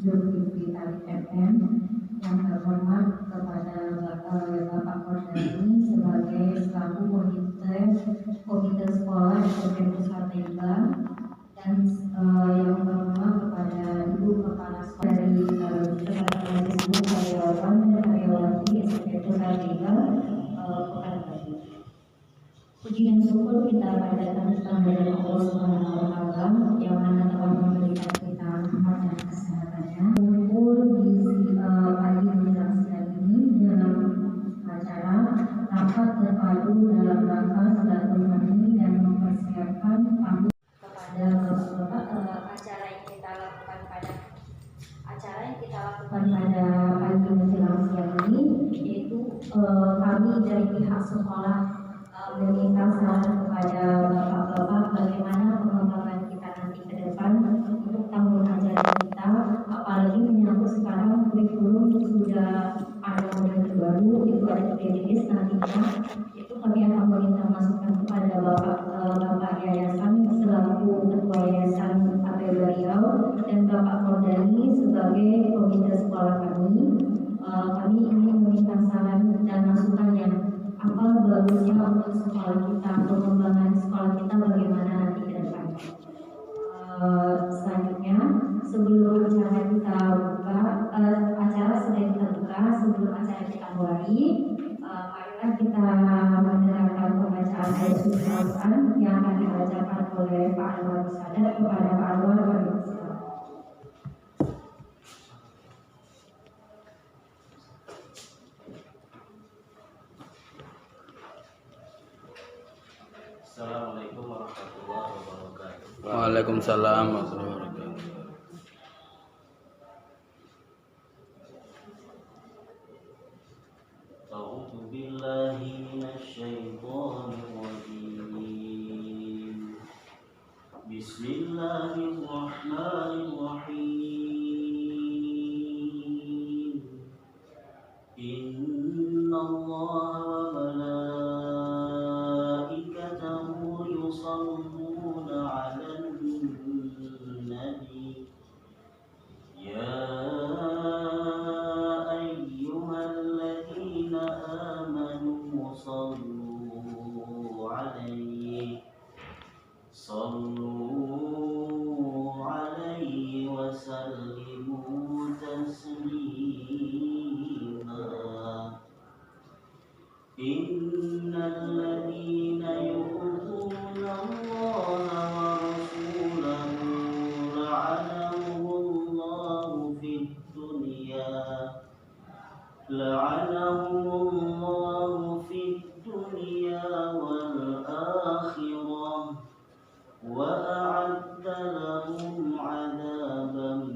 Zulkifli Ali FM, yang terhormat kepada Bapak Kordani sebagai selaku komite sekolah SMP Pusat Tengga, dan yang terhormat kepada Ibu Kepala Sekolah dari beserta seluruh karyawan dan karyawati SMP Pusat Tengga Pekan Baru. Puji dan syukur kita panjatkan kepada Allah Subhanahu wa Ta'ala yang mana telah memberikan kita rahmat dan kesehatannya. Kumpul di pagi menjelang siang ini dalam acara rapat terpadu dalam rangka silaturahmi dan mempersiapkan pamit kepada acara yang kita lakukan pada pagi menjelang siang ini, yaitu kami dari pihak sekolah meminta saran kepada bapak-bapak bagaimana pengembangan kita nanti ke depan untuk tahun ajaran kita, apalagi menyangkut sekarang kurikulum sudah ada model terbaru, itu ada PDS nantinya. Itu kami akan meminta masukan kepada bapak yayasan selaku ketua yayasan APB Riau dan Bapak Kordani sebagai komite sekolah kami. Kami ingin meminta saran dan masukannya, apa bagusnya untuk sekolah kita, pengembangan sekolah kita bagaimana nanti ke depan. Selanjutnya, sebelum acara kita buka, acara sudah kita buka, sebelum acara kita mulai, marilah kita mendengarkan pembacaan ayat suci Al-Quran yang akan dibacakan oleh Pak Anwar Sadat kepada Pak Anwar. Assalamualaikum warahmatullahi wabarakatuh. Waalaikumsalam warahmatullahi wabarakatuh. A'udzu billahi minasyaitonir rajim. Bismillahirrahmanirrahim. Innallaha wa malaikatahu yusalluna 'alan nabi. Ya ayyuhalladzina amanu sallu 'alaihi wa sallimu taslima. Innal ladzina yu'minuna Allaha wa rasulahu la'anahumullahu fid dunya wal akhirah wa a'adda lahum 'adzaban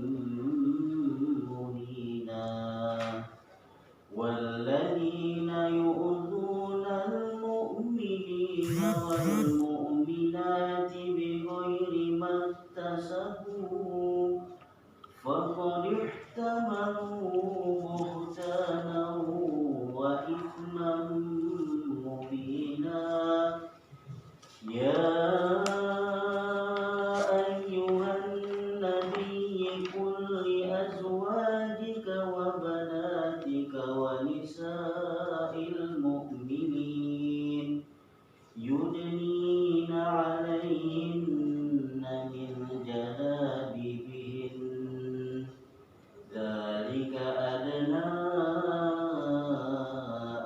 muhina. Walladzina yu'dzuna al-mu'minina wal mu'minati bighairi maktasabu faqad ihtamalu buhtanan wa ithman mubina. Ya ayyuhan nabiyyu qul li azwajika wa banatika wa nisa'il mu'minin yudnina 'alayhinna min jalabibihin. Dzalika adna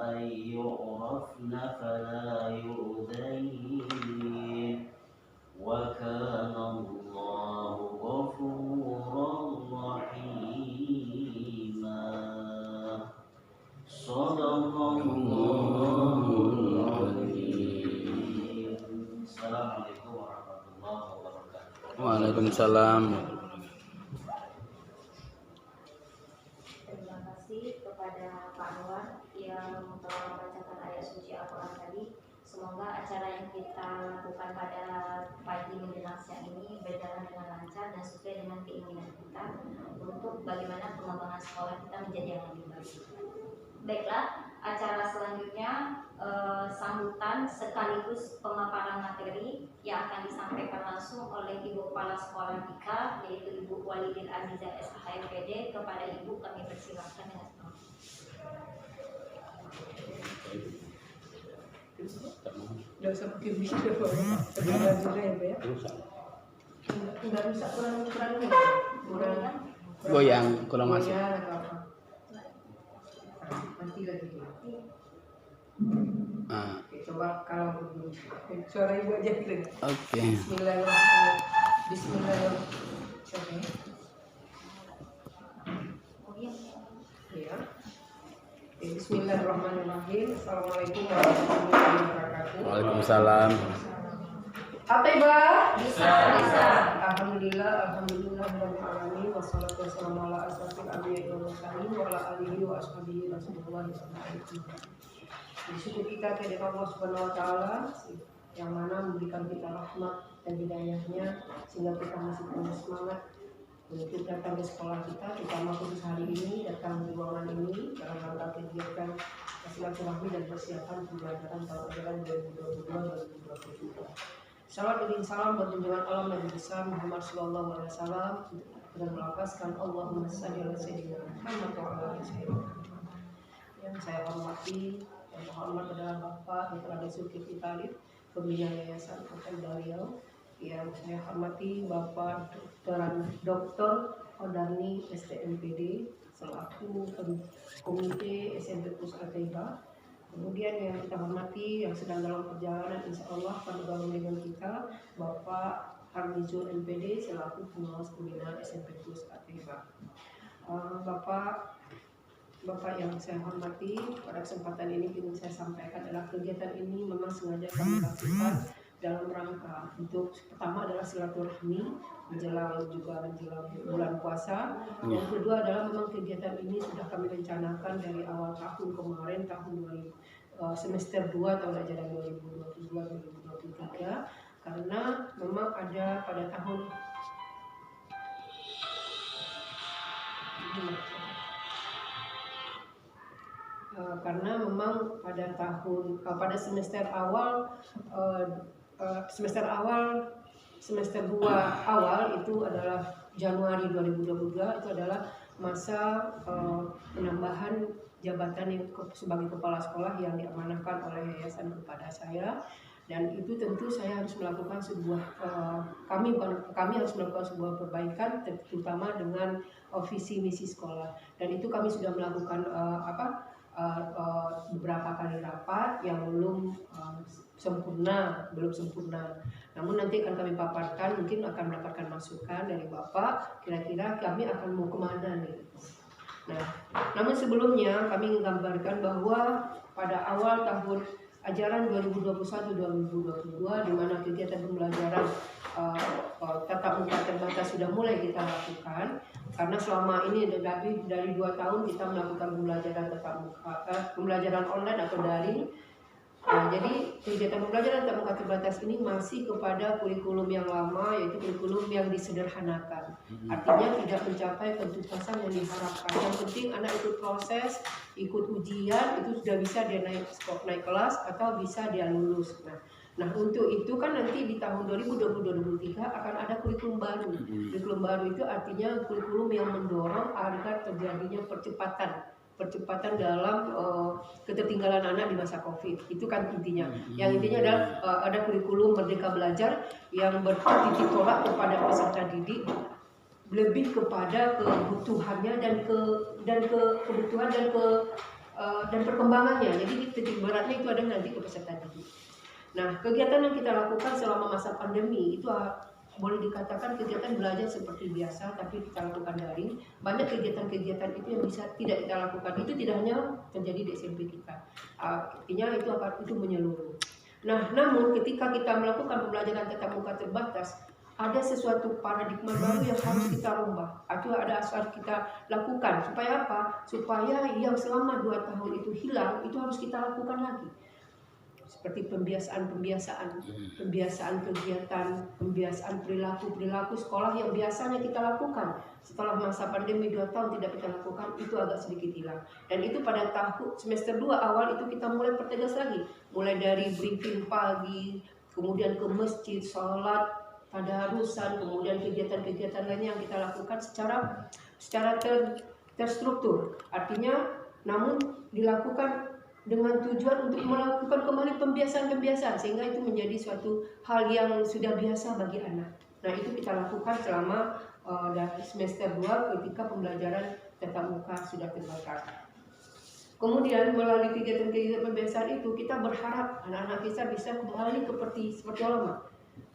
ay yu'rafna fala yu'dain. Wa kana Allahu ghafuran rahima. Shadaqallahul azim. Assalamualaikum warahmatullahi wabarakatuh. Waalaikumsalam. Terima kasih kepada Pak Anwar yang telah membacakan ayat suci Al-Quran tadi. Semoga acara yang kita lakukan pada pagi menjelang siang ini berjalan dengan lancar dan sesuai dengan keinginan kita untuk bagaimana pengembangan sekolah kita menjadi yang lebih baik. Baiklah, acara selanjutnya sambutan sekaligus pemaparan materi yang akan disampaikan langsung oleh Ibu Kepala Sekolah kita, yaitu Ibu Walidil Azizah SHMPD. Kepada Ibu kami persilakan dengan senang. Nggak usah pakai video, sebentar juga ya, Mbak ya. Nggak rusak, kurang Goyang, kurang masuk. goyang atau apa. Nanti lagi. Ah, Oke, coba kalau begini. Suara ibu aja gitu. oke. Bismillahirrahmanirrahim. Bismillahirrahmanirrahim. Oke. Ya. Oke, Bismillahirrahmanirrahim. Assalamualaikum warahmatullahi wabarakatuh. Waalaikumsalam. Atibah. Bisa. Alhamdulillah, rabbil alamin. Wassalatu wassalamu ala asrofil anbiya'i wal mursalin wa ala alihi wa ashabihi rasulullah sallallahu alaihi wasallam. Bersyukur kita kepada Allah Subhanahu wa taala yang mana memberikan kita rahmat dan hidayahnya sehingga kita masih punya semangat untuk datang ke sekolah kita, terutama khusus hari ini datang di ruangan ini dalam rangka kegiatan silaturahmi dan persiapan pembelajaran tahun ajaran 2022-2023. Salawat dan salam buat junjungan Allah Nabi besar Muhammad Sallallahu Alaihi Wasallam dan melapaskan Allahumma shalli ala sayyidina Muhammad wa ala ali sayyidina. Yang saya hormati dan hormat adalah Bapak Dr. Zulkifli Talib, Pembina Yayasan Hotel Dariau. Yang saya hormati Bapak Dr. Odarni STMPD selaku Komite SMP Pusat Al-Taibah. Kemudian yang kita hormati yang sedang dalam perjalanan insya Allah pada bangunan kita Bapak Harmizul MPD selaku pengawas pembina SMP Pusat Al-Taibah. Bapak yang saya hormati, pada kesempatan ini ingin saya sampaikan adalah kegiatan ini memang sengaja kami lakukan dalam rangka untuk pertama adalah silaturahmi menjelang bulan puasa. Yang kedua adalah memang kegiatan ini sudah kami rencanakan dari awal tahun kemarin, semester 2 tahun ajaran 2022-2023, karena memang ada pada tahun pada semester semester 2 awal itu adalah Januari 2022, itu adalah masa penambahan jabatan yang sebagai kepala sekolah yang diamanahkan oleh yayasan kepada saya. Dan itu tentu saya harus melakukan kami harus melakukan sebuah perbaikan terutama dengan visi misi sekolah. Dan itu kami sudah melakukan beberapa kali rapat yang belum sempurna. Namun nanti akan kami paparkan, mungkin akan mendapatkan masukan dari Bapak, kira-kira kami akan mau kemana nih. Nah, namun sebelumnya kami menggambarkan bahwa pada awal tahun ajaran 2021-2022 di mana kegiatan pembelajaran tatap muka terbatas sudah mulai kita lakukan, karena selama ini dari 2 tahun kita melakukan pembelajaran tatap muka, pembelajaran online atau daring. Jadi kegiatan pembelajaran tatap muka terbatas ini masih kepada kurikulum yang lama, yaitu kurikulum yang disederhanakan. Artinya tidak mencapai ketuntasan yang diharapkan. Yang penting anak ikut proses, ikut ujian, itu sudah bisa dia naik kelas atau bisa dia lulus. Nah untuk itu kan nanti di tahun 2022-2023 akan ada kurikulum baru. Kurikulum baru itu artinya kurikulum yang mendorong agar terjadinya percepatan dalam ketertinggalan anak di masa COVID. Itu kan intinya. Yang intinya adalah ada kurikulum Merdeka Belajar yang bertitik tolak kepada peserta didik lebih kepada kebutuhannya dan kebutuhan dan perkembangannya. Jadi titik beratnya itu ada nanti ke peserta didik. Nah, kegiatan yang kita lakukan selama masa pandemi itu boleh dikatakan kegiatan belajar seperti biasa, tapi kita lakukan daring. Banyak kegiatan-kegiatan itu yang bisa tidak kita lakukan. Itu tidak hanya terjadi di SMP kita. Artinya itu menyeluruh. Nah, namun ketika kita melakukan pembelajaran tatap muka terbatas, ada sesuatu paradigma baru yang harus kita rubah. Atau ada harus kita lakukan. Supaya apa? Supaya yang selama 2 tahun itu hilang, itu harus kita lakukan lagi. Seperti pembiasaan kegiatan, pembiasaan perilaku sekolah yang biasanya kita lakukan. Setelah masa pandemi 2 tahun tidak kita lakukan, itu agak sedikit hilang. Dan itu pada tahun semester 2 awal itu kita mulai pertegas lagi. Mulai dari briefing pagi, kemudian ke masjid, sholat, tadarusan, kemudian kegiatan-kegiatan lainnya yang kita lakukan secara terstruktur. Artinya, namun dilakukan dengan tujuan untuk melakukan kembali pembiasaan-pembiasaan sehingga itu menjadi suatu hal yang sudah biasa bagi anak. Nah, itu kita lakukan selama dari semester 2 ketika pembelajaran tatap muka sudah terbatas. Kemudian melalui kegiatan-kegiatan pembiasaan itu kita berharap anak-anak kita bisa kembali seperti lama.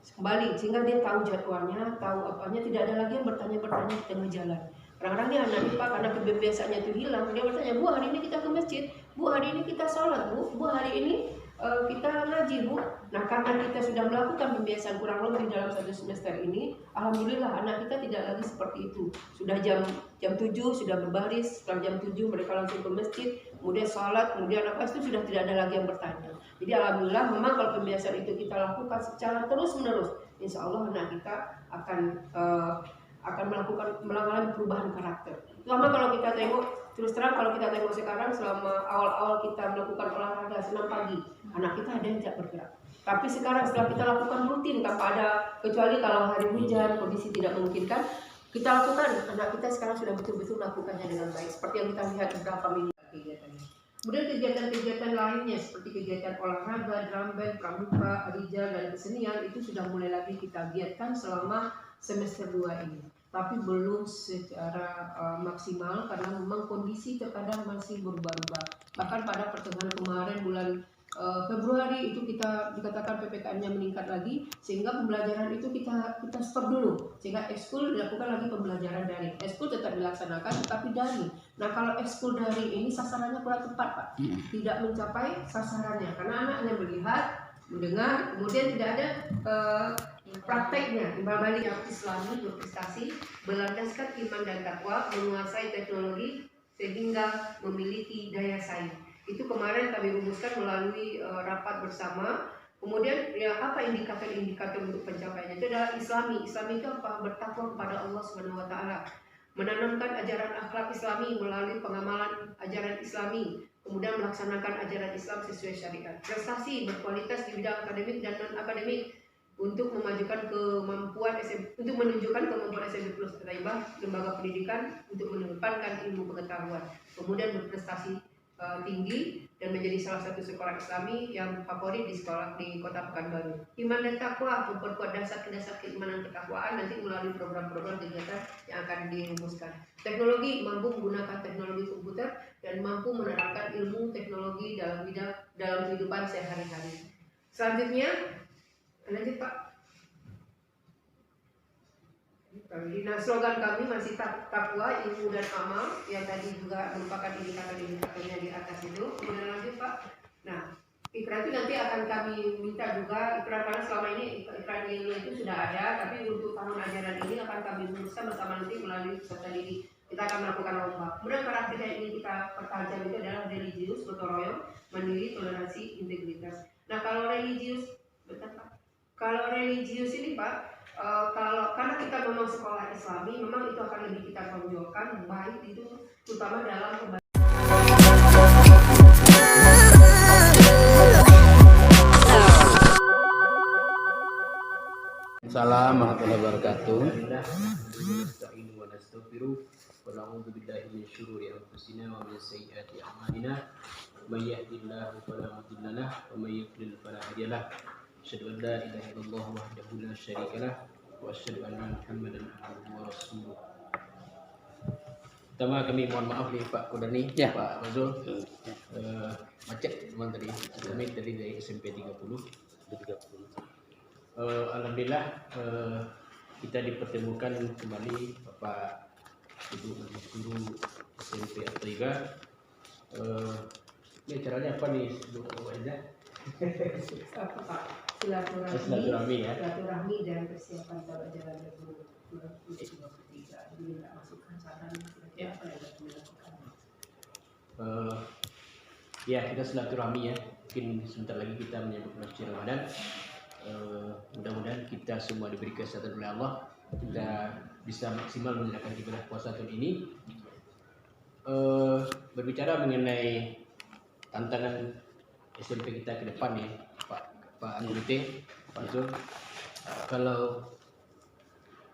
Kembali sehingga dia tahu jadwalnya, tahu apanya, tidak ada lagi yang bertanya-bertanya di tengah jalan. Kadang-kadang dia anak IPA karena kebiasaannya itu hilang, dia bertanya, "Bu, hari ini kita ke masjid, Bu, hari ini kita sholat, Bu, hari ini kita ngaji, Bu." Nah, karena kita sudah melakukan pembiasaan kurang lebih dalam 1 semester ini, alhamdulillah anak kita tidak lagi seperti itu. Sudah jam 7 sudah berbaris, setelah jam 7 mereka langsung ke masjid, kemudian sholat, kemudian apa itu sudah tidak ada lagi yang bertanya. Jadi alhamdulillah memang kalau pembiasaan itu kita lakukan secara terus-menerus, insya Allah anak kita akan mengalami perubahan karakter. Selama kalau kita tengok, terus terang kalau kita tengok sekarang selama awal-awal kita melakukan olahraga senam pagi, anak kita ada yang tidak bergerak. Tapi sekarang setelah kita lakukan rutin tanpa ada, kecuali kalau hari hujan, kondisi tidak memungkinkan, kita lakukan, anak kita sekarang sudah betul-betul melakukannya dengan baik. Seperti yang kita lihat beberapa minggu kegiatannya. Kemudian kegiatan-kegiatan lainnya seperti kegiatan olahraga, drum band, pramuka, adija, dan kesenian itu sudah mulai lagi kita giatkan selama semester 2 ini. Tapi belum secara maksimal karena memang kondisi terkadang masih berubah-ubah. Bahkan pada pertengahan kemarin bulan Februari itu kita dikatakan PPKM-nya meningkat lagi, sehingga pembelajaran itu kita stop dulu, sehingga ekskul dilakukan lagi pembelajaran daring. Ekskul tetap dilaksanakan tetapi daring. Nah, kalau ekskul daring ini sasarannya kurang tepat, Pak, tidak mencapai sasarannya karena anak hanya melihat, mendengar, kemudian tidak ada prakteknya. Imam Malik yang Islami berprestasi berlandaskan iman dan takwa, menguasai teknologi sehingga memiliki daya saing. Itu kemarin kami rumuskan melalui rapat bersama. Kemudian ya apa indikator-indikator untuk pencapaiannya? Itu adalah Islami. Islami itu apa? Bertakwa kepada Allah Subhanahu wa taala. Menanamkan ajaran akhlak Islami melalui pengamalan ajaran Islami. Kemudian melaksanakan ajaran Islam sesuai syariat. Prestasi berkualitas di bidang akademik dan non-akademik untuk memajukan kemampuan untuk menunjukkan kemampuan SMP Plus Taibah, lembaga pendidikan untuk mengedepankan ilmu pengetahuan. Kemudian berprestasi tinggi dan menjadi salah satu sekolah Islami yang favorit di Kota Pekanbaru. Iman dan takwa memperkuat dasar keimanan ketakwaan nanti melalui program-program kegiatan yang akan dirumuskan. Teknologi mampu menggunakan teknologi komputer dan mampu menerapkan ilmu teknologi dalam kehidupan sehari-hari. Selanjutnya, lanjut Pak. Nah, slogan kami masih takwa, ilmu dan amal yang tadi juga merupakan indikator-indikatornya di atas itu. Kemudian lanjut Pak. Nah, ikrar itu nanti akan kami minta juga ikrar, karena selama ini ikrar ilmu itu sudah ada, tapi untuk tahun ajaran ini akan kami rumuskan bersama nanti melalui peserta didik. Kita akan melakukan lomba. Kemudian karakter yang ingin kita pertajam itu adalah religius, gotong royong, mandiri, toleransi, integritas. Nah, kalau religius, betul Pak. Kalau religius ini Pak, karena kita memang sekolah Islami, memang itu akan lebih kita tonjolkan, baik itu terutama dalam Assalamualaikum warahmatullahi wabarakatuh. ونعوذ بالله من شرور أنفسنا ومن سيئات أعمالنا من يهد الله فلا مضل له ومن يضلل فلا هادي له أشهد أن لا إله إلا الله وحده لا شريك له وأشهد أن محمدا عبده ورسوله. Pertama kami mohon maaf nih Pak Kodani, Ya. Pak Fazul, macet teman tadi, kami tadi dari SMP 30. Alhamdulillah kita dipertemukan kembali Bapak Ibu Guru SMP At-Thaibah. Ini acaranya apa nih Bu Aiza? apa Pak? Silaturahmi ya. Silaturahmi dan persiapan tahun ajaran 2023. Diminta masukan saran apa yang harus dilakukan. Ya, kita silaturahmi ya. Mungkin sebentar lagi kita menyambut bulan suci Ramadan. Mudah-mudahan kita semua diberi kesehatan oleh Allah, kita bisa maksimal menjalankan ibadah puasa tahun ini. Berbicara mengenai tantangan SMP kita ke depan ya, Pak Pak Komite, Pak Zul. Kalau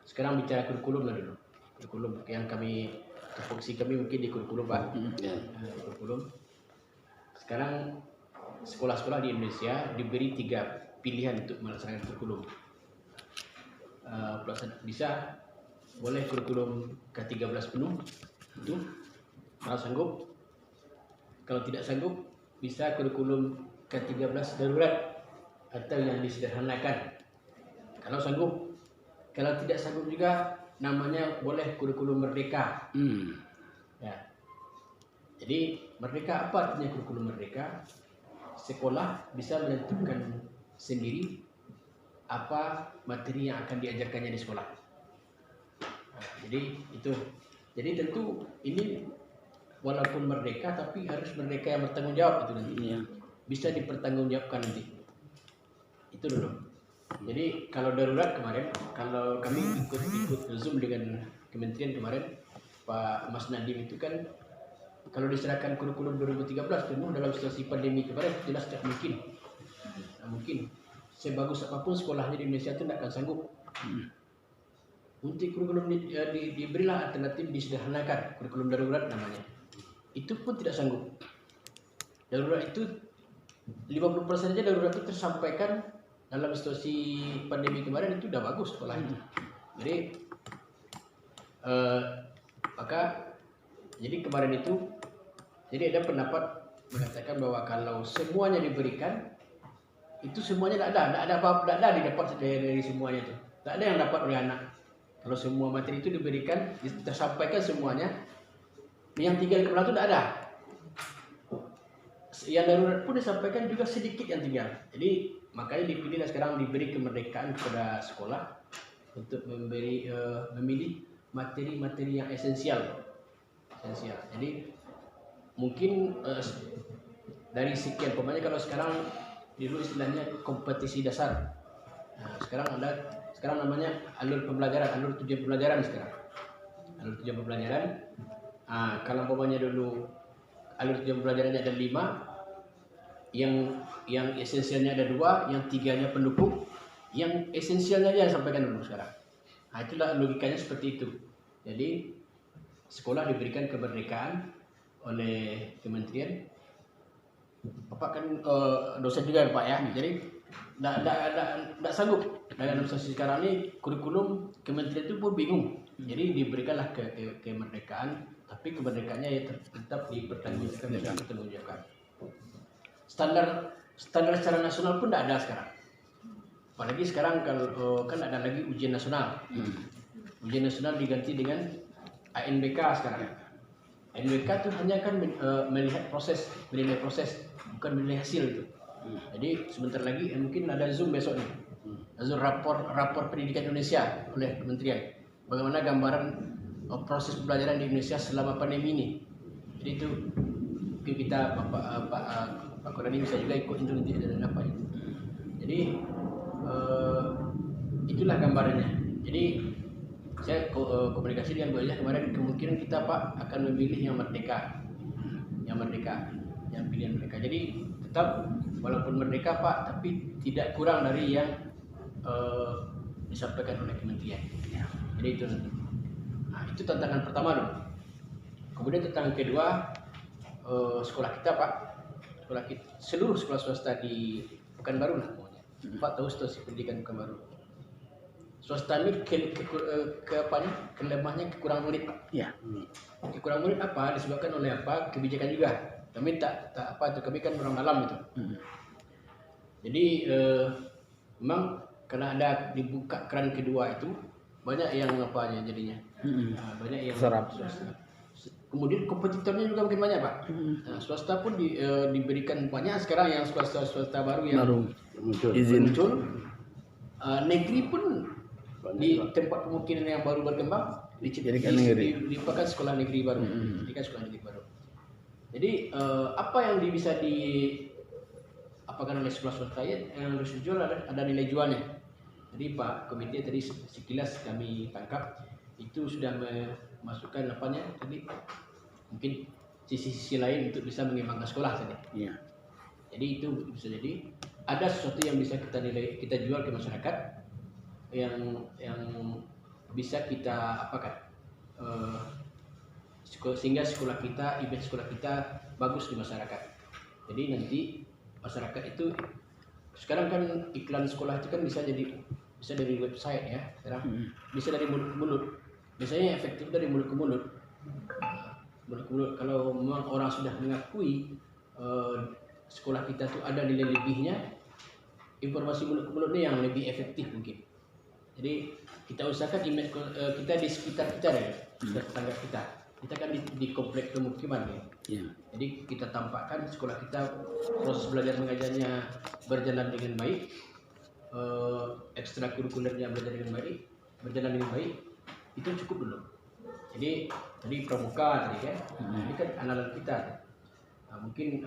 sekarang bicara kurikulum lah dulu. Kurikulum yang tupoksi kami mungkin di kurikulum Pak. Di kurikulum. Sekarang sekolah-sekolah di Indonesia diberi 3 pilihan untuk melaksanakan kurikulum. Bisa boleh kurikulum ke-13 penuh itu kalau sanggup. Kalau tidak sanggup bisa kurikulum ke-13 darurat atau yang disederhanakan. Kalau sanggup, kalau tidak sanggup juga namanya boleh kurikulum merdeka. Ya. Jadi merdeka apa artinya kurikulum merdeka? Sekolah bisa menentukan sendiri apa materi yang akan diajarkannya di sekolah. Nah, jadi itu. Jadi tentu ini walaupun merdeka tapi harus merdeka yang bertanggung jawab itu nanti. Bisa dipertanggungjawabkan nanti. Itu dulu. Jadi kalau darurat kemarin, kalau kami ikut Zoom dengan kementerian kemarin, Pak Mas Nadiem itu kan kalau diserahkan kurikulum 2013 penuh dalam situasi pandemi kemarin jelas tidak mungkin. Tidak mungkin. Sebagus apapun sekolahnya di Indonesia itu tidak akan sanggup. Untuk kurikulum diberilah alternatif disederhanakan, kurikulum darurat namanya. Itu pun tidak sanggup. Darurat itu 50% saja darurat itu tersampaikan dalam situasi pandemi kemarin itu udah bagus sekolah itu. Jadi maka jadi kemarin itu jadi ada pendapat mengatakan bahwa kalau semuanya diberikan itu semuanya tidak ada didapat dari semuanya itu. Tak ada yang dapat oleh anak. Kalau semua materi itu diberikan, tersampaikan semuanya, yang tinggal kepala itu tidak ada. Yang darurat pun disampaikan juga sedikit yang tinggal. Jadi makanya dipilih sekarang diberi kemerdekaan kepada sekolah untuk memilih materi-materi yang esensial. Jadi mungkin dari sekian, pokoknya kalau sekarang dulu istilahnya kompetisi dasar. Nah, sekarang namanya alur pembelajaran, alur tujuan pembelajaran sekarang. Alur tujuan pembelajaran. Nah, kalau umpamanya dulu alur tujuan pembelajarannya ada 5, yang esensialnya ada 2, yang 3-nya pendukung, yang esensialnya dia sampaikan dulu sekarang. Nah, itulah logikanya seperti itu. Jadi sekolah diberikan kemerdekaan oleh kementerian. Bapak kan dosen juga Pak ya. Jadi tidak sanggup dalam situasi sekarang ini kurikulum kementerian itu pun bingung. Jadi diberikanlah kemerdekaan, tapi kemerdekaannya ya tetap dipertanggungjawabkan. Standar secara nasional pun tidak ada sekarang. Apalagi sekarang kalau kan ada lagi ujian nasional. Ujian nasional diganti dengan ANBK sekarang. ANBK itu hanya kan melihat proses, menilai proses, bukan menilai hasil itu. Jadi sebentar lagi mungkin ada Zoom besok nih. Zoom rapor pendidikan Indonesia oleh kementerian. Bagaimana gambaran proses pembelajaran di Indonesia selama pandemi ini. Jadi itu mungkin kita Pak Korani bisa juga ikut itu nanti dan apa itu. Jadi itulah gambarannya. Jadi saya komunikasi dengan Bu Elijah kemarin, kemungkinan kita Pak akan memilih yang merdeka, yang pilihan mereka. Jadi tetap walaupun merdeka Pak, tapi tidak kurang dari yang disampaikan oleh kementerian. Jadi itu nanti. Nah, itu tantangan pertama dulu. Kemudian tantangan kedua, sekolah kita Pak, seluruh sekolah swasta di Pekanbaru lah pokoknya. Pak tahu situasi pendidikan Pekanbaru. Swasta ini kelemahnya kekurangan murid Pak. Ya. Kekurangan murid apa? Disebabkan oleh apa? Kebijakan juga. Kami tak apa itu, kami kan orang dalam itu. Jadi memang karena ada dibuka keran kedua itu banyak yang apanya jadinya. Banyak yang serap. Kemudian kompetitornya juga makin banyak Pak. Nah, swasta pun diberikan banyak sekarang yang swasta baru yang muncul. Negeri pun di tempat pemukiman yang baru berkembang dipakai sekolah negeri baru. Jadi apa yang bisa diapakan oleh sekolah swasta yang harus dijual ada nilai jualnya. Jadi Pak Komite tadi sekilas kami tangkap itu sudah memasukkan apanya tadi mungkin sisi-sisi lain untuk bisa mengembangkan sekolah tadi. Jadi itu bisa jadi ada sesuatu yang bisa kita jual ke masyarakat, yang bisa kita apakan, sehingga sekolah kita, image sekolah kita bagus di masyarakat. Jadi nanti masyarakat itu sekarang kan iklan sekolah itu kan bisa dari website ya, sekarang bisa dari mulut ke mulut. Biasanya efektif dari mulut ke mulut. Mulut ke mulut. Kalau memang orang sudah mengakui sekolah kita tuh ada nilai lebihnya, informasi mulut ke mulut ini yang lebih efektif mungkin. Jadi kita usahakan image kita di sekitar kita ya, tetangga kita. Kita kan di komplek pemukiman ya. Jadi kita tampakkan sekolah kita proses belajar mengajarnya berjalan dengan baik, ekstrakurikulernya berjalan dengan baik, itu cukup dulu. Jadi pramuka tadi kan, ini kan andalan kita. Nah, mungkin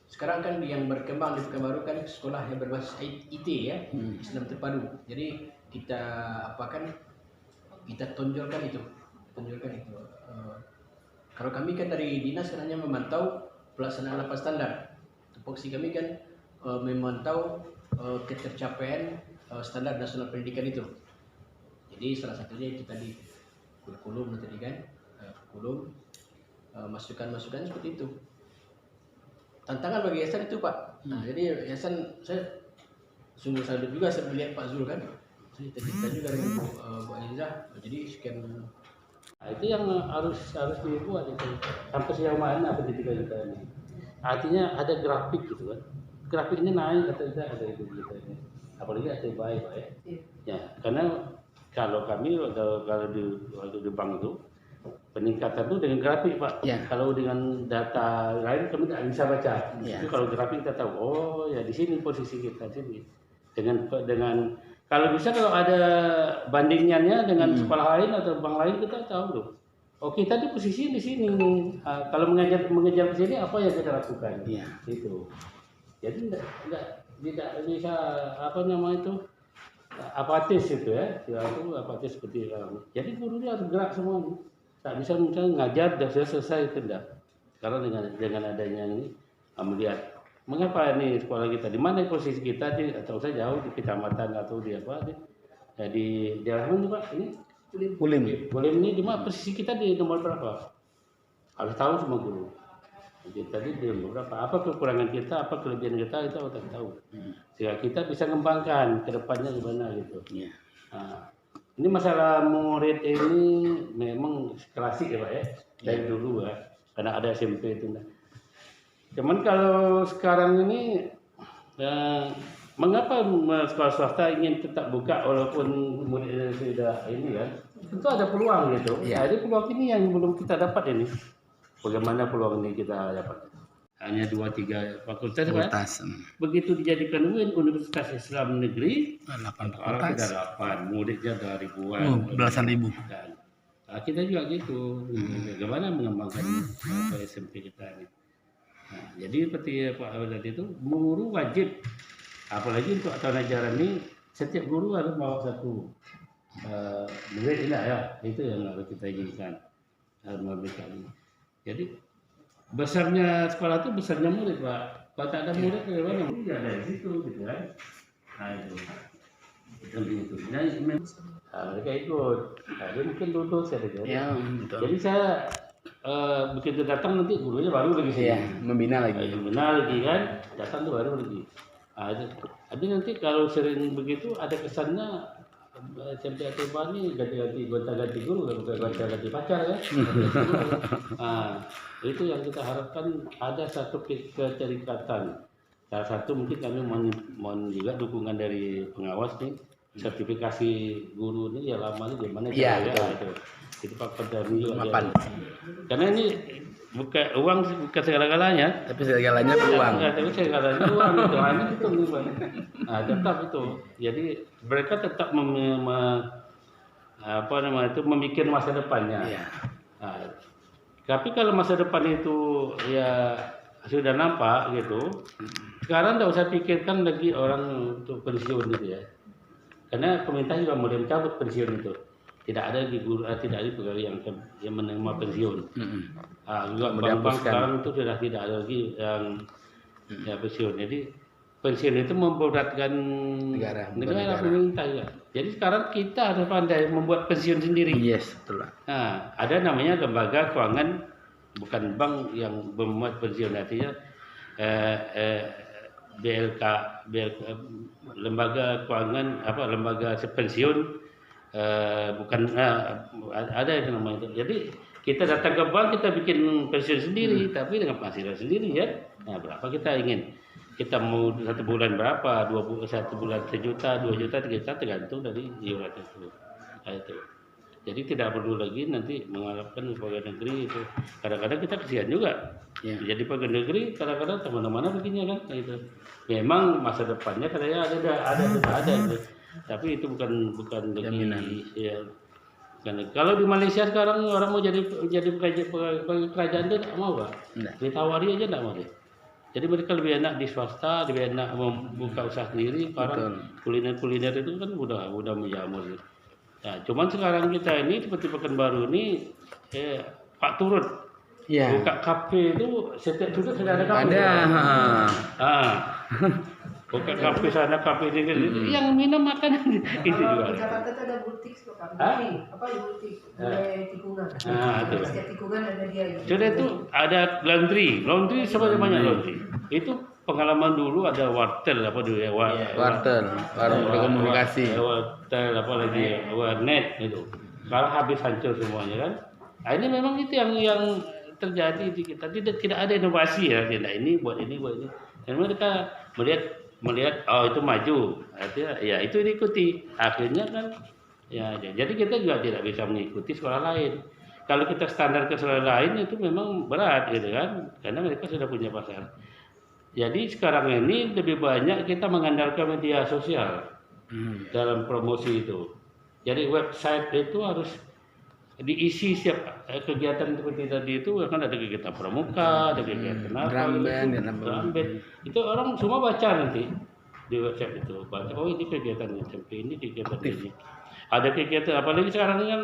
sekarang kan yang berkembang di Pekanbaru kan sekolah yang berbasis IT ya, Islam terpadu. Jadi kita tonjolkan itu. Kalau kami kan dari dinas hanya memantau pelaksanaan 8 standar. Tupoksi kami kan memantau ketercapaian standar nasional pendidikan itu. Jadi salah satunya itu tadi kurikulum tadi kan, masukan-masukan seperti itu. Tantangan bagi yayasan itu Pak. Nah, jadi yayasan saya sungguh salut juga saya melihat Pak Zul kan. Kita juga dengan Bu Aliza. Jadi sekian. Nah, itu yang harus dibuat itu. Sampai sejauh mana pendidikan kita ini. Artinya ada grafik gitu kan. Grafik ini naik atau tidak ada itu kita ini. Apalagi ada baik Pak ya. Ya, karena kalau kami kalau di bank itu peningkatan itu dengan grafik Pak. Kalau dengan data lain kami tidak bisa baca. Tapi kalau grafik kita tahu, oh ya di sini posisi kita sini. Dengan kalau ada bandingannya dengan sekolah lain atau bank lain kita tahu loh. Oh kita di posisi di sini. Kalau mengejar ke sini apa yang kita lakukan? Itu. Jadi tidak bisa apatis itu ya. Itu apatis seperti orang. Jadi gurunya harus gerak semua. Tak bisa misalnya ngajar sudah selesai tidak. Karena dengan adanya ini melihat mengapa ini sekolah kita di mana posisi kita atau saya jauh di kecamatan atau di daerah mana Pak ini Bulim ini di mana posisi kita di nomor berapa harus tahu semua guru. Jadi tadi di nomor berapa, apa kekurangan kita, apa kelebihan kita itu harus tahu sehingga kita bisa mengembangkan ke depannya gimana gitu. Nah, ini masalah murid ini memang klasik ya Pak ya dari dulu ya karena ada SMP itu. Cuman kalau sekarang ini mengapa sekolah swasta ingin tetap buka walaupun muridnya sudah ini kan? Tentu ada peluang gitu. Jadi peluang ini yang belum kita dapat ini. Bagaimana peluang ini kita dapat? Hanya 2-3 fakultas Pak. Begitu dijadikan UIN Universitas Islam Negeri, 8 fakultas. Ada 8, muridnya ada ribuan. Belasan ribu. Nah, kita juga gitu. Bagaimana mengembangkan SMP kita ini? Nah, jadi seperti Pak tadi itu guru wajib, apalagi untuk tahun ajaran ini setiap guru harus bawa satu murid ya, itu yang harus kita inginkan memberikan ini. Jadi besarnya sekolah itu besarnya murid Pak. Kalau tak ada murid bagaimana? Ya dari situ gitu kan. Nah itu, itu. Nah, mereka ikut. Nah, dia mungkin lulus ya. Jadi saya begitu datang nanti gurunya baru lagi sih. Membina lagi kan, datang tuh baru lagi. Ada nanti kalau sering begitu ada kesannya SMP ATBA ini ganti guru, bukan ganti pacar ya. Itu yang kita harapkan ada satu keterikatan. Salah satu mungkin kami mohon juga dukungan dari pengawas nih. Sertifikasi guru ini ya lamanya di mana ya itu Pak Perdani juga karena ini bukan uang bukan segala-galanya tapi segalanya uang tapi segalanya uang itu hanya itu tetap itu jadi mereka tetap memikir masa depannya tapi kalau masa depan itu ya sudah nampak gitu sekarang tidak usah pikirkan lagi orang untuk pensiun gitu ya. Karena pemerintah juga mulai mencabut pensiun itu, tidak ada di guru, tidak ada pegawai yang menerima pensiun. Juga bank-bank sekarang itu sudah tidak ada lagi yang pensiun. Jadi pensiun itu memberatkan negara pemerintah juga. Jadi sekarang kita harus pandai membuat pensiun sendiri. Yes, betul Pak. Nah, ada namanya lembaga keuangan, bukan bank yang membuat pensiun, artinya BLK, lembaga keuangan lembaga pensiun, bukan ada itu namanya itu. Jadi kita datang ke bank, kita bikin pensiun sendiri, tapi dengan penghasilan sendiri ya. Nah, berapa kita ingin? Kita mau 1 bulan berapa? 1 bulan 1 juta, 2 juta, 3 juta, tergantung dari iuran itu. Nah, itu. Jadi tidak perlu lagi nanti mengharapkan pegawai negeri itu. Kadang-kadang kita kesian juga. Ya. Jadi pegawai negeri kadang-kadang kemana-mana begini kan. Nah, itu. Memang masa depannya katanya ada. Tapi itu bukan Jaminan. ya. Kalau di Malaysia sekarang orang mau jadi pegawai kerajaan itu tidak mau, Pak. Enggak. Ditawari aja tidak mau dia. Jadi mereka lebih enak di swasta, lebih enak membuka usaha sendiri. Karena kuliner itu kan udah menjamur. Nah, cuman sekarang kita ini seperti Pekanbaru ini, Pak Turut Iya. buka kafe itu setiap sudut sudah ada kafe. Ada. Buka kafe sana, kafe ini, yang minum makanan itu juga. Di Jakarta itu ada butik kok, Kak. Hah? Apa butik? Mulai tikungan. Itu. Setiap tikungan ada dia. Sudah itu ada laundry sebanyak banyak laundry. Itu pengalaman dulu ada wartel apa dulu ya, Wartel, warung komunikasi. Wartel apa lagi, warnet itu. Kalau habis hancur semuanya kan. Nah, ini memang itu yang terjadi di kita. Tidak ada inovasi ya, tidak ini buat ini. Dan mereka melihat oh itu maju, artinya ya itu diikuti. Akhirnya kan ya jadi kita juga tidak bisa mengikuti sekolah lain. Kalau kita standar ke sekolah lain itu memang berat gitu kan, karena mereka sudah punya pasar. Jadi sekarang ini lebih banyak kita mengandalkan media sosial dalam promosi itu. Jadi website itu harus diisi setiap kegiatan seperti tadi itu, kan ada kegiatan pramuka, ada kegiatan drum band. Itu orang semua baca nanti di website itu, baca oh ini kegiatan SMP, ini kegiatan ini. Ada kegiatan apalagi sekarang kan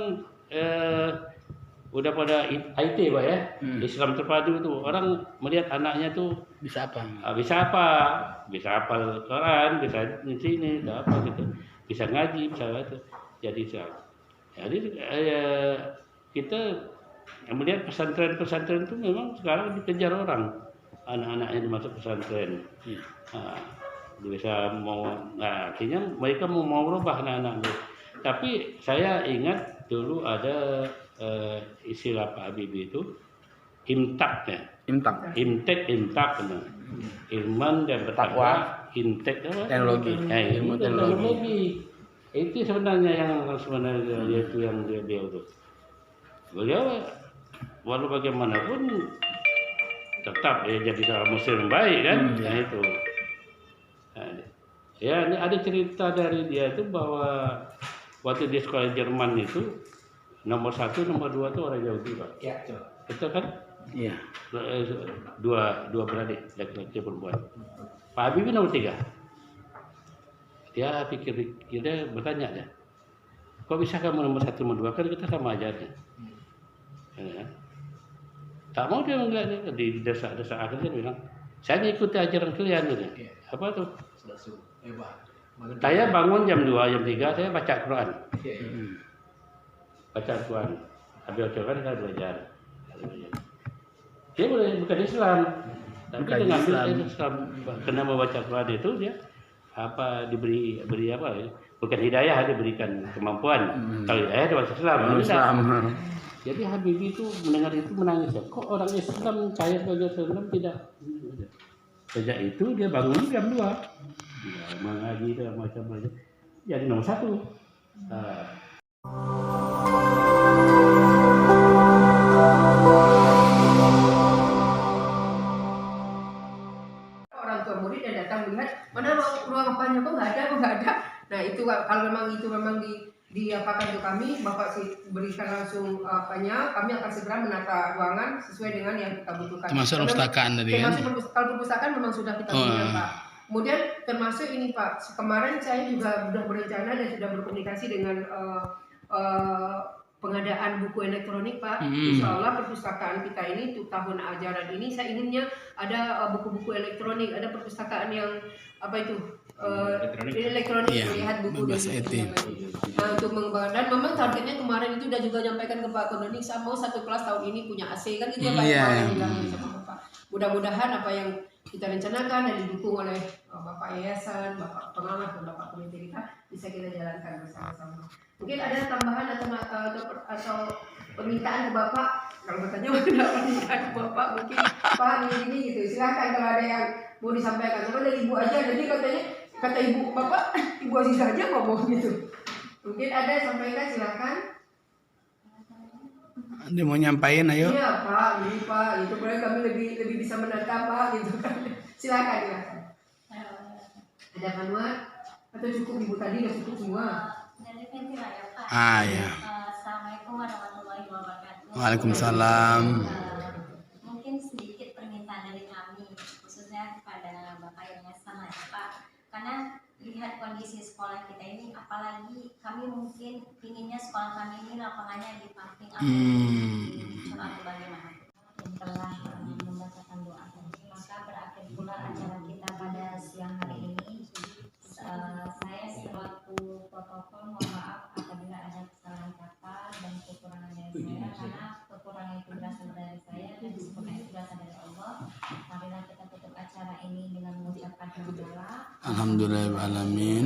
udah pada IT Pak ya, Islam terpadu itu orang melihat anaknya tuh Bisa apa? bisa hafal Quran, bisa di sini, apa gitu, bisa ngaji, bisa itu. Jadi kita melihat pesantren itu memang sekarang dikejar orang, anak-anaknya dimasuk pesantren. Bisa artinya mereka mau merubah anak-anak. Tapi saya ingat dulu ada istilah Pak Habibie itu imtak ya. Imtek benar. Ilman dan bertakwa, imtek apa? Teknologi. Ilmu teknologi. Itu sebenarnya yang itu yang beliau itu. Beliau walau bagaimanapun tetap jadi seorang muslim baik kan. Nah itu. Ya ini ada cerita dari dia itu bahwa waktu di sekolah Jerman itu nomor 1, nomor 2 itu orang Yahudi Pak. Ya, Itu kan Iya. dua beradik laki-laki perempuan. Pak Habibie nomor 3. Dia pikir dia bertanya dia, kok bisa kamu nomor 1 nomor 2 kan kita sama aja nih. Ya. Tak mau dia melihat di desa-desa akhirnya bilang, saya ikuti ajaran kalian gitu. Apa tuh? Saya bangun jam 2, jam 3 saya baca Quran. Baca Quran. Habis baca Quran saya belajar. Dia bukan Islam, tapi dengan Islam kena membaca Quran itu dia diberi apa ya? Bukan hidayah, diberikan kemampuan. Kalau hidayah itu Islam. Jadi Habibie itu mendengar itu menangis ya. Kok orang Islam kaya sebagai Islam tidak? Sejak itu dia bangun jam 2. Dia mengaji dan macam-macam. Jadi nomor 1. Orang tua murid yang datang melihat mana ruang apanya kok nggak ada. Nah itu kalau memang diapakan ke kami, Bapak berikan langsung apanya, kami akan segera menata ruangan sesuai dengan yang kita butuhkan. Termasuk perpustakaan tadi kan? Kalau perpustakaan memang sudah kita punya Pak. Kemudian termasuk ini Pak, kemarin saya juga sudah berencana dan sudah berkomunikasi dengan pengadaan buku elektronik Pak. Insya Allah perpustakaan kita ini untuk tahun ajaran ini saya inginnya ada buku-buku elektronik, ada perpustakaan yang apa itu elektronik Iya, melihat buku bebas dari etik. Nah, untuk mengembangkan dan memang targetnya kemarin itu udah juga nyampaikan ke Pak Kondoni, saya mau satu kelas tahun ini punya AC kan gitu ya Pak. Iya, Kemarin iya. bilang sama Bapak. Mudah-mudahan apa yang kita rencanakan dan didukung oleh Bapak Yayasan, Bapak Pengamat dan Bapak Komite kita bisa kita jalankan bersama-sama. Mungkin ada tambahan atau permintaan ke Bapak, kalau bertanya ada permintaan ke Bapak mungkin Pak ini gitu, silakan kalau ada yang mau disampaikan. Cuma dari Ibu aja, jadi katanya kata Ibu Bapak, Ibu Aziza aja ngomong gitu. Mungkin ada sampaikan silakan. Dia mau nyampain, ayo. Iya Pak, ini Pak, itu boleh kami lebih bisa menata Pak gitu kan. Silakan. Ada manual atau cukup Ibu tadi udah cukup semua? Dari Ventila ya Pak. Ya. Assalamualaikum warahmatullahi wabarakatuh. Waalaikumsalam. Mungkin sedikit permintaan dari kami, khususnya kepada Bapak Yayasan ya Pak. Karena lihat kondisi sekolah kita ini, apalagi kami mungkin inginnya sekolah kami ini lapangannya di parking atau bagaimana. Setelah membacakan doa, maka berakhir pula acara kita pada siang hari ini. Saya selaku protokol mohon maaf apabila ada kesalahan kata dan kekurangan dari saya, karena kekurangan itu berasal dari saya dan sempurna itu berasal dari Allah. Marilah kita tutup acara ini dengan mengucapkan hamdalah. Alhamdulillahirrahmanirrahim.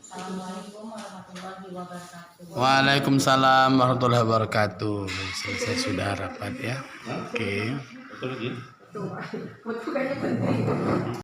Assalamualaikum warahmatullahi wabarakatuh. Waalaikumsalam warahmatullahi wabarakatuh. Selesai sudah rapat ya. Oke. Betul lagi. Tuh, Pak. Betul kayaknya penting.